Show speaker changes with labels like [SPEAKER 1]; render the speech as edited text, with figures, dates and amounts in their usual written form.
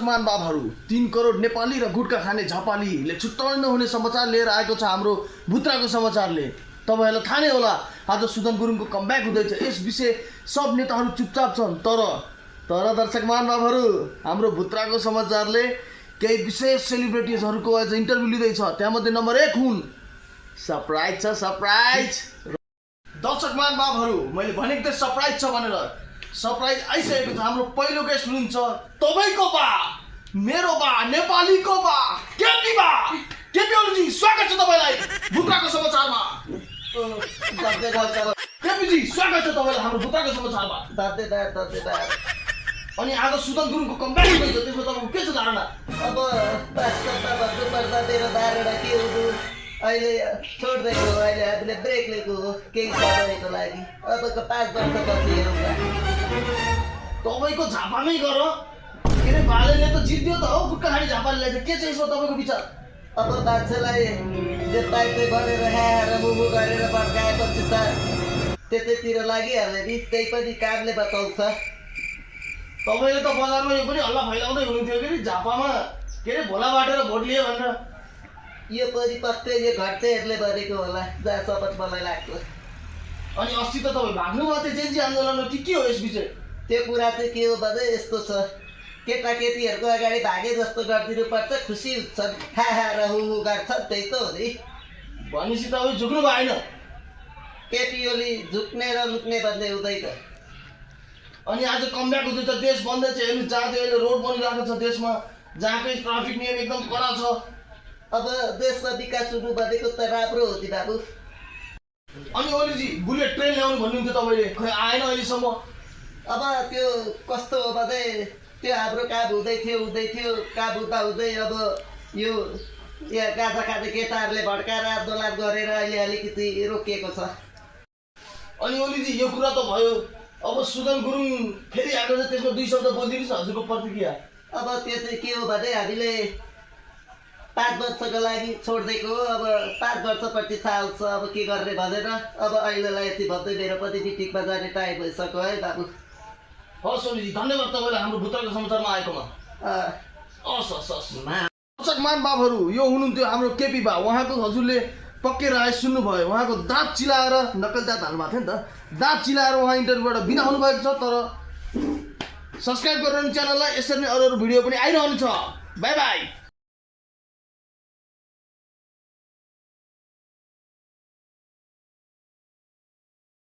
[SPEAKER 1] दर्शकमान बाबहरू 3 करोड नेपाली र गुटका खाने झपालीले छुट्टाउन नहुने समाचार लिएर आएको छ हाम्रो भुत्राको समाचारले। तपाईहरुलाई थाहा नै होला आज सुदन गुरुङको कमब्याक हुँदैछ। यस विषय सब नेताहरू चुपचाप छन्। तर दर्शकमान बाबहरू हाम्रो भुत्राको समाचारले केही विशेष सेलिब्रिटिजहरूको आज इन्टरभ्यु लिँदैछ। त्यहाँमध्ये नम्बर 1 हुन् सरप्राइज छ सरप्राइज। दर्शकमान बाबहरू मैले भनेको थिएँ सरप्राइज छ भनेर। सरप्राइज आइसकेको छ। हाम्रो पहिलो गेस्ट हुनुहुन्छ तपाईको बा, मेरो बा, नेपालीको बा, केपी बा। केपी ओलीजी स्वागत छ तपाईलाई भुत्राको समाचारमा। केपी जी स्वागत छ तपाईलाई हाम्रो भुत्राको समाचारमा। अनि आज सुदन गुरुङको कमब्याक हुँदैछ, त्यसमा तपाईको के छ धारणा?
[SPEAKER 2] अब पास्ता भन्नु पर्दा मेरो धारणा के हो अहिले छोड्दैको अहिले हामीले ब्रेक लिएको हो केही समयको लागि। अबको 5 वर्षपछि हेरौँला।
[SPEAKER 1] तपाईको झापामै गर के रे बालेले त जित्यो त हो गुटका खाने झापाले चाहिँ के छ यसमा तपाईको विचार?
[SPEAKER 2] अब मान्छेलाई जे पाइते गरेर ह्याएर मुमु गरेर भड्काएपछि त त्यतैतिर लागिहाल्यो नि। त्यही पनि कामले बताउँछ।
[SPEAKER 1] तपाईले त बजारमा यो पनि हल्ला फैलाउँदै हुनुहुन्थ्यो कि झापामा के रे भोला बाटेर भोट लिए भनेर।
[SPEAKER 2] यो पनि पक्कै यो घट्नेहरूले भनेको होला जहाँसम्म मलाई लाग्छ।
[SPEAKER 1] अनि अस्ति त तपाईँ भाग्नु भएको थियो जेन्जी आन्दोलनमा के हो यस विषय?
[SPEAKER 2] त्यो कुरा चाहिँ के हो भने यस्तो छ, केटाकेटीहरूको अगाडि भागे जस्तो गरिदिनु पर्छ, खुसी हुन्छन्, हा र हु गर्छन्, त्यही त हो नि।
[SPEAKER 1] भनेपछि तपाईँ झुक्नु भएन?
[SPEAKER 2] केपी ओली झुक्ने र लुक्ने भन्ने हुँदैन।
[SPEAKER 1] अनि आज कमब्याक हुँदैछ, देश बन्दैछ। हेर्नु जहाँ त्यो अहिले रोड बनिरहेको छ देशमा, जहाँकै ट्राफिक नियम एकदम कडा छ।
[SPEAKER 2] अब देशमा विकास हुनु भनेको त राम्रो हो नि बाबु।
[SPEAKER 1] अनि ओलीजी बुलेट ट्रेन ल्याउनु भन्नुहुन्थ्यो तपाईँले, खै आएन अहिलेसम्म।
[SPEAKER 2] अब त्यो कस्तो हो भने त्यो हाम्रो काम हुँदै थियो काम हुँदै अब यो यहाँ गाजा खाने केटाहरूले भड्काएर आन्दोलन गरेर अहिले अलिकति रोकिएको छ।
[SPEAKER 1] अनि ओलीजी यो कुरा त भयो, अब सुदन गुरुङ फेरि आएको छ, त्यसमा 2 शब्द बोलिदिनुहोस् न हजुरको प्रतिक्रिया।
[SPEAKER 2] अब त्यो चाहिँ के हो भने हामीले 5 वर्षको लागि छोडिदिएको हो। अब 5 वर्षपछि थाहा हुन्छ अब के गर्ने भनेर। अब अहिलेलाई यति भन्दै मेरो पनि मिटिङमा जाने टाइम भइसक्यो है बाबु।
[SPEAKER 1] हस् ओलीजी धन्यवाद तपाईँलाई हाम्रो भुत्राको समाचारमा आएकोमा। दर्शकमान बाबहरू यो हुनुहुन्थ्यो हाम्रो केपी बा। उहाँको हजुरले पक्कै राय सुन्नुभयो। उहाँको दाँत चिलाएर नक्कल दाँत हाल्नु भएको थियो नि त, दाँत चिलाएर उहाँ इन्टरभ्यूबाट बिना हुनुभएको छ। तर सब्सक्राइब गरेर च्यानललाई, यसरी नै अरू भिडियो पनि आइरहन्छ। By by.